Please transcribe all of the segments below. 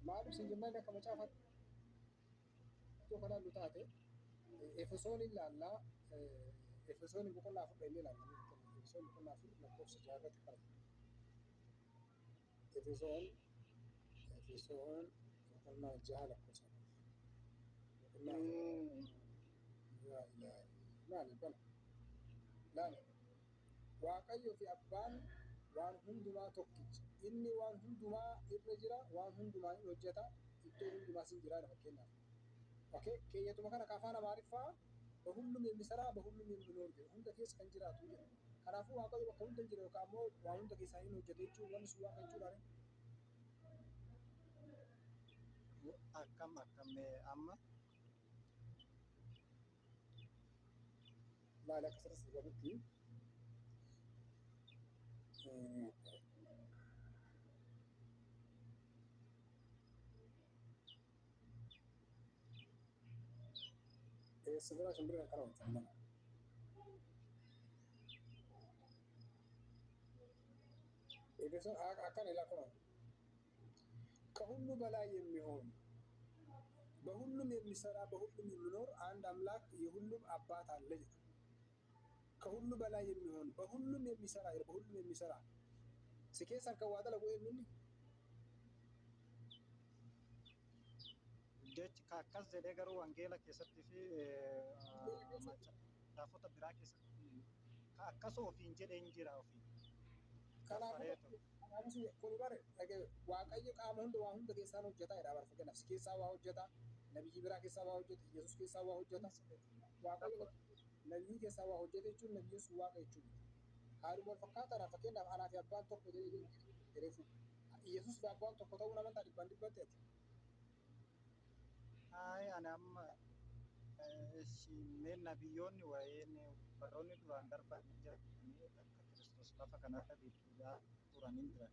maaliif siin jennaan akka macaafatti iddoo kanaan nu taate Efesoon ilaallaa Efesoon boqonnaa afur illee ilaallanii Efesoon boqonnaa afur lakkoofsa 6 irratti qaba. Efesoon boqonnaa 6 lakkoofsa boqonnaa maali bana laala Waaqayyo fi Abbaan waan hundumaa tokkicha inni waan hundumaa irra jira waan hundumaa hojjeta iddoo hundumaa sin jira fakkeenyaaf. Okay, keeyyatuma kana afaan Amaariffaa በሁሉም የሚሰራ በሁሉም የሚኖር hunda keessa kan jiraatu jedha. Kanaafuu Waaqayyo bakka hunda jira yookaan immoo waan hunda keessaa inni hojjete jechuun wanni sun Waaqa jechuudha. Akkam amma maali akka sirriitti gabaatti sebenarnya sumbernya kalau teman. Efesoን አካን ይላከዋል ከሁሉ በላይ የሚሆን በሁሉም የሚሰራ በሁሉም የሚኖር አንድ አምላክ የሁሉም አባት አለ። ከሁሉ በላይ የሚሆን በሁሉም የሚሰራ ስኬሳን ከዋጠለ ወይ ምን ደች ካካስ ዘደገሩ ወንጌላ keessatti fi macaafota biraa keessatti akkasoo ofiin jedheen jira ofiin kanaafuu kun bare Waaqayyo qaama hunda waan hunda keessaan hojjeta jedha barfaqe nafsi keessaa waa hojjeta nabiyyi biraa keessaa waa hojjeta Yesuus keessaa waa hojjeta Waaqayyo nabiyyi keessaa waa hojjeta jechuun nabiyyi sun Waaqa jechuudha. Haaluma wal fakkaataadha fakkeenyaaf anaa fi abbaan tokko jedheefu Yesuus fi abbaan tokko ta'uu namantaa dhibbatti ati. Hai anamma men nabiyyoonni waa'een baroonni duraan darban jedhanii akka Kiristoos lafa kanarra deebi'aa turanii jiran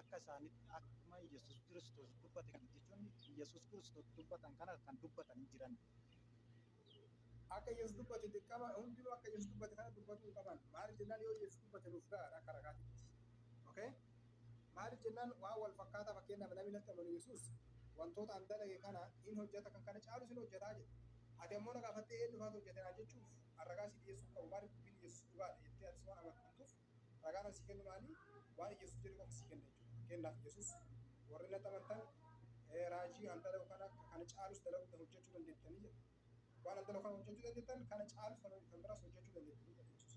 akka isaanitti akkuma Yesuus Kiristoos dubbate kan jechuun Yesuus Kiristoos dubbatan kana kan dubbatanii jiran. Akka Yesuus dubbate dirqama hundinuu akka Yesuus dubbate kana dubbatuu qaban maaliif jennaan yoo Yesuus dubbate nuuf gaara akka ragaatitti. Okay? Maaliif jennaan waa wal fakkaataa fakkeenyaaf namni natti amanu Yesuus wantoota an dalage kana in hojjeta kan kana caalu sin hojjetaa jedhe. Ati ammoo na gaafattee eenyu faatu hojjetanaa jechuuf ragaa si dhiyeessuu qabu maaliif dubbiin Yesuus dhugaadha jettee ati waan amantuuf ragaan si kennu maali waan Yesuus jedhu qofa si kenna jechuudha. Fakkeenyaaf Yesuus warri natti amantan raajii an dalagu kana caalus dalaguu hojjechuu dandeettanii jedha. Waan an dalagu kana hojjechuu dandeettan kana caalus kan biraas hojjechuu dandeettanii jedha Yesuus.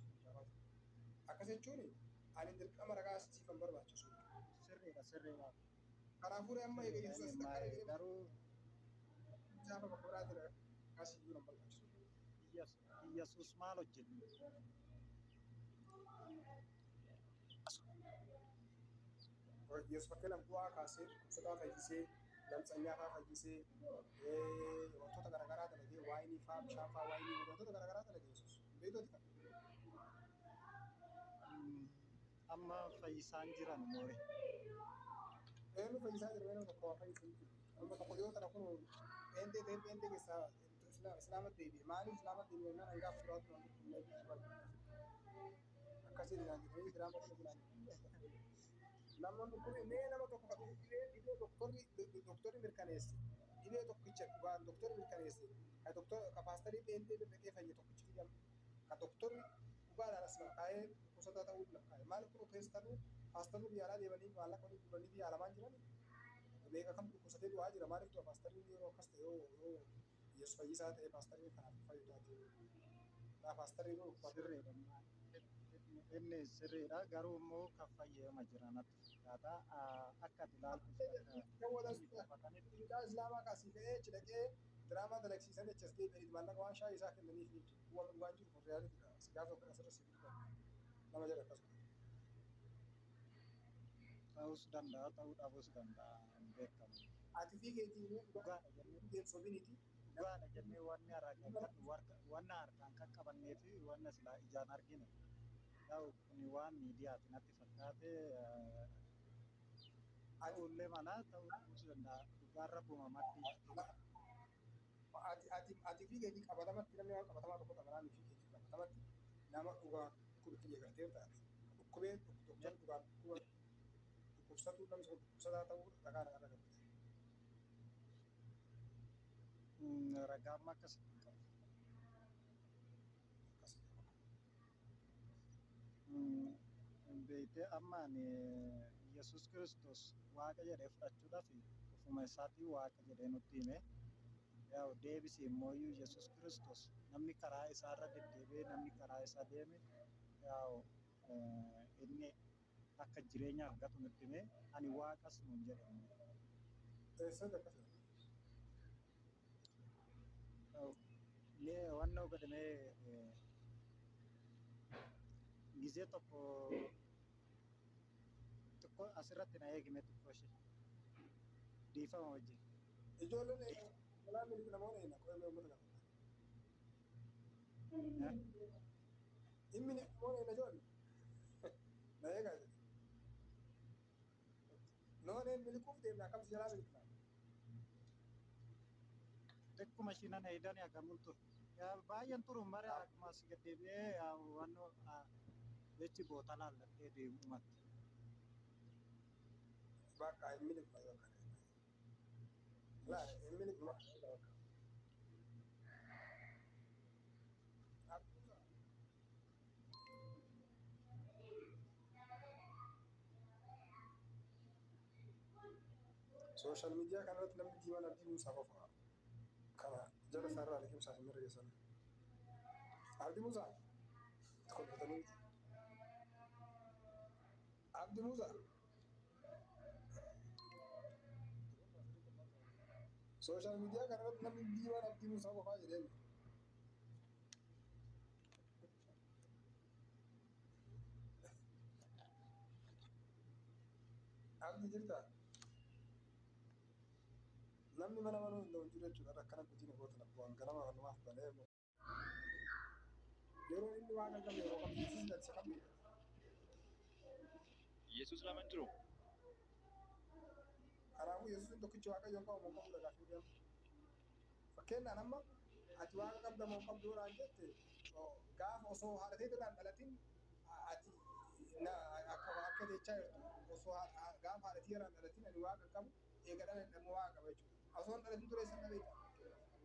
Akkas jechuun ani dirqama ragaa siifan barbaachisu. Sirriidha. Kanaafuu amma Yesuus garuu jaafa bakka biraatti kaasii nama barbaachisu. Yesuus maal hojjete? Yesuus fakkeenyaaf bu'aa kaasee sodaa fayyisee lamxanyaa fa'aa fayyisee wantoota garaagaraa dalagee waayinii fa'aa bishaan fa'aa waayinii wantoota garaagaraa dalagee Yesuus beektooti kan. Amma fayyisaan jiran moore. Eenyu fayyisaa jiru eenyu tokko fayyisaa jiru. Amma tokko yoo ta'u kun eentee keessaa islaamatti deebi'e maaliif islaamatti deebi'e naan hangaa fuduraatu waan akkasii jedhanii islaamatti deebi'an. Namoonni kun nama tokko kan dhibee doktorri mirkaneesse dhibee tokkicha waan doktorri mirkaneesse kan doktor paastarii eentee birraqee fayye tokkichi jedhama kan doktorri dhugaadhaan as lakkaa'ee gosoota ta'uu lakkaa'e maaliif pirootestaruu paastarii biyyaalaa deemanii maallaqa waliin guranii biyya alamaan jiran beeka kam dhukkubsatee du'aa jira maaliif du'a paastarii yeroo akkas ta'e yoo Yesuus fayyisaa ta'e paastarii kanaaf fayyadaa jiru. Naa paastarii yoo sirriidha. Inni sirriidha garuu immoo kan fayyadama jiran fakkaata akka ilaaltu islaamaa kaasii ka'ee cidhaqee diraamaa dalagsiisan jechas deebi'anii maallaqa waan shaayii isaa kennaniif jechuudha. Waan jiru kun reyaaliidha. Gaafa kana asirratti nama jedha akkasuma. Ta'us danda'a ta'uu dhabuus danda'a hin beekamu. Ati fi keetiin dhugaadha jennee sobiniti. Dhugaadha jennee wanna harkaan kan qabannee fi wanna silaa ijaan argine. Ta'u kuni waan miidiyaati natti fakkaate ta'ullee mala ta'uu dhabuus danda'a. Dhugaarra buumamatti. Ati fi keetiin qabatamatti namni waan qabatamaa tokko qabanaan fi keetiin qabatamatti nama dhugaa dhukkubitti eegaltee taate. Dhukkubee doktorri dhugaa dhukkubsatuu namni sun dhukkubsataa ta'uu ragaa ragaa agarsiisa. Ragaa amma akkasitti qabu. Beektee ammaan Yesuus Kiristoos Waaqa jedhee fudhachuudhaaf ofuma isaatii Waaqa jedhee nutti hime. Yaa'u deebisee immoo Yesuus Kiristoos namni karaa isaarra deddeebi'ee namni karaa isaa deeme yaa'u inni akka jireenya argatu nutti hime ani Waaqas nuun jedhame. Eessatti akkasuma? Wanna godhamee gisee tokko asirratti na eegime xiqqoo ishee dhiifama wajjin. Ijoolleen balaa milki namoonni hin qo'ee uummata gaafata. Dhimmi namoonni hin ijoollee na eegaa jedhe. Nooneen milikuuf deemna akkamitti jalaa milkina. Xiqquma ishii nan eeganii hagamuun ture. Baay'een turu mara akkuma asii gad deebi'ee wannoo jechi boota laallatee deemumatti. Bakka hin miliquma yookaan. Laa hin miliquma yookaan. Social media kanarratti namni diimaan abdii Muusaa qofa kana jala isaarraa liqimsaa hin mirgeessan. Abdii Muusaa kolfatanii Abdii Muusaa social media kanarratti namni diimaan abdii Muusaa qofaa jedheen. Abdii jirtaa? Namni mana manuu hin ta'u jiru jechuudha akkana guddina gootana bu'aan ganama namaaf balee yeroo inni waan akka yeroo kam Yesuus dalsa kam Yesuus lama jiru. kanaafuu Yesuus tokkichi waaqayyoon qabu moo qabu dhagaa fi deemu. Fakkeenyaan amma ati waaqa qabda moo qabdu yoo jette gaafa osoo haadhatee irraan dhalatin ati akka jechaa jirtu osoo gaafa haadhatee irraan dhalatin ani waaqa qabu eega dhalan dhammoo waaqa qaba jechuudha. Asoon dhalatin ture san dhabeeta.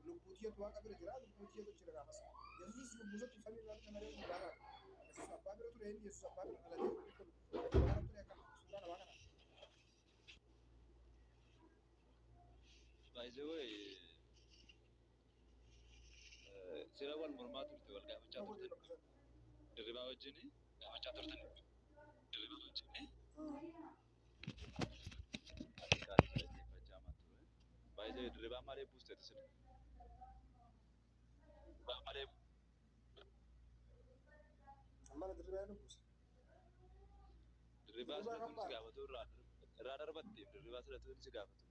Lubbuutiyyatu waaqa bira jira lubbuutiyyatu jira gaafas. Yesuus lubbuusatti famii waaqa malee dhugaadha. Yesuus abbaa bira ture inni Yesuus abbaa bira dhalatee ture akka suuraa namaa kana. By the way, sira wal mormaa turte wal gaafachaa turtan. Dirribaa wajjin gaafachaa turtan. Dirribaa wajjin by the way, dirribaa malee buusteeti sila. Dirribaa malee Amma dirribaa nu buuse. dirribaa sila tun si gaafatu irraa darbatte dirribaa sila tun si gaafatu.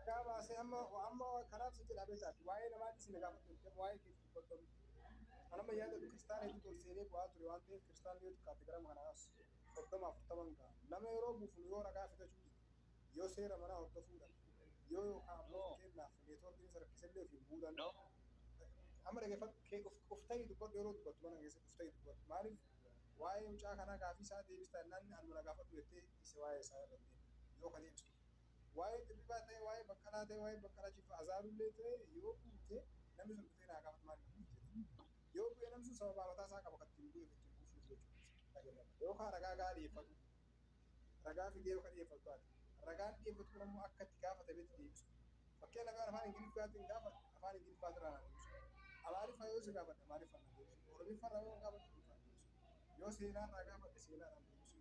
Gabaasee amma kanaaf si jedha beekaati waa'ee namaatti si gaafatu waa'ee keessatti qottamu. Anama yaada kiristaana hedduu tolseenee bu'aa ture waan ta'eef kiristaanni yoo xiqqaate gara kanaas 40 ga'a. Nama yeroo buufnu yoo ragaa fidachuu yoo seera manaa hordofuudhaan yoo yookaan ammoo kennaaf neetwoorkiin sarkisillee fi buudhan. Amma dhageeffatu of ta'ii dubbadhu yeroo dubbattu mana keessatti of ta'ii dubbadhu. Maaliif waa'ee mucaa kanaa gaafii isaa deebistaa innaan anuma gaafadhu jettee isa waa'ee isaa irratti yoo ka deebistu. Waa'ee dirribaa ta'e waa'ee baqqalaa ta'e waa'ee baqqalaa cifa azaarullee ta'e yoo buute namni sun dhufee naa gaafatu maal yoo bu'e namni sun sababa mataa isaa qaba kan ittiin bu'e ittiin buusuuf jechuudha. Yookaan ragaa gaa dhiyeeffatu ragaa fidee yookaan dhiyeeffatu ati ragaan dhiyeeffatu kun ammoo akka itti gaafatametti deebisu. Fakkeenya afaan Ingiliffaatiin gaafatu afaan Ingiliffaatiin irraa deebisu. Amaariffaa yoo si gaafate Amaariffaan deebisu. Oromiffaarraa yoo gaafate Oromiffaarraa deebisu. Yoo seenaarraa gaafate seenaadhaan deebisu.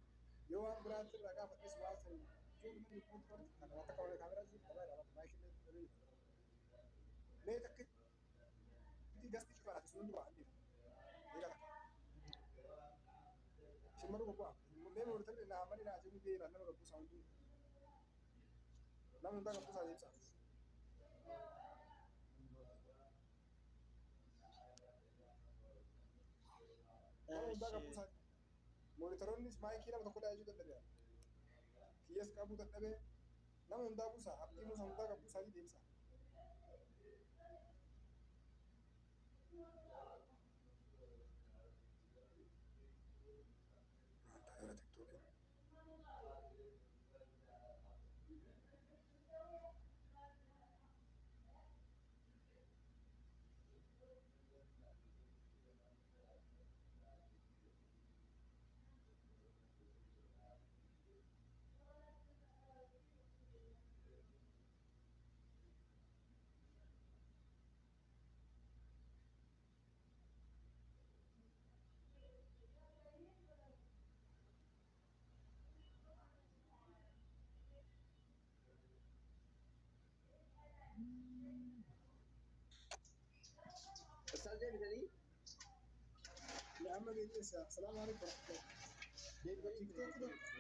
Yoo waan biraatti irraa gaafates waan sanii mee takkitti gasti cufaati sun dura andiif shimmaru gobbaa mee moortan na amani na ajeni dee na nama gabbu saundu nama nda gabbu saa jecha nama nda gabbu saa mooritaroonnis maayikii nama tokko daa'ijuu dadhabee kiyas qabu dadhabee nama hundaa buusaa abdii muusa hundaa qabu buusaa deemsa. amma geessa assalamu alaikum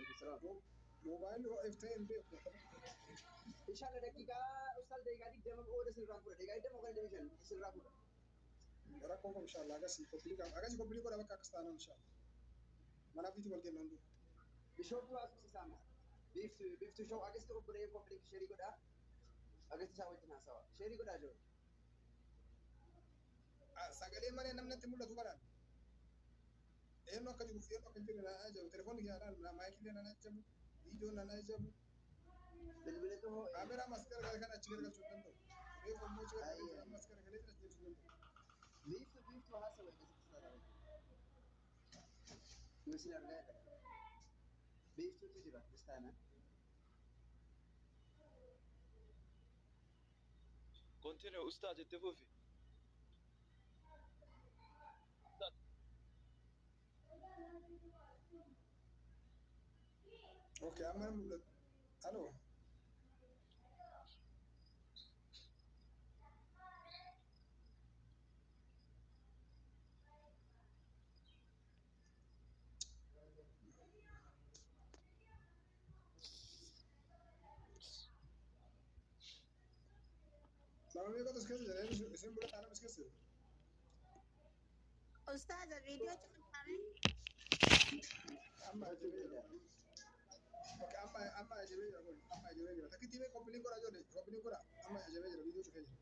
TikTok موبايل هو افتين بيك ان شاء الله دقيقه استاذ دقيقه دي دم اول سن راكو دقيقه دم اول ديفيجن سن راكو راكو ان شاء الله اغاسي كوبليكا بقى كاكستان ان شاء الله mana fiti wal kenno ndu بشوف اسس سامع بيفتو شو اجست اوبري كوبليك شيري كودا اجست ساويتنا سوا شيري كودا جو sagale mane namnatti mul'atu baran eenyu akka jiru eenyu akka jiru na ajabu telefoonni kiyyaadhaan na maayikillee na ajabu viidiyoo na ajabu bilbiletu ho kaamera maskara gara kan achi gargalchuu danda'u reefu ammoo achi gargalchuu maskara galee jira jechuun danda'u بيفتو هاسا ولا مثل الرجال بيفتو تجربة بستانا Continue أستاذ التفوفي. اوكي amma mul'atu aloo Sama meeqa tos keessa jira isin bula taana mis keessa أستاذ الفيديو تقول amma ajabee jira okay amma ajabee jira takkitti mee koppiliin godha ijoollee koppiliin godha amma ajabee jira viidiyoo cufee jira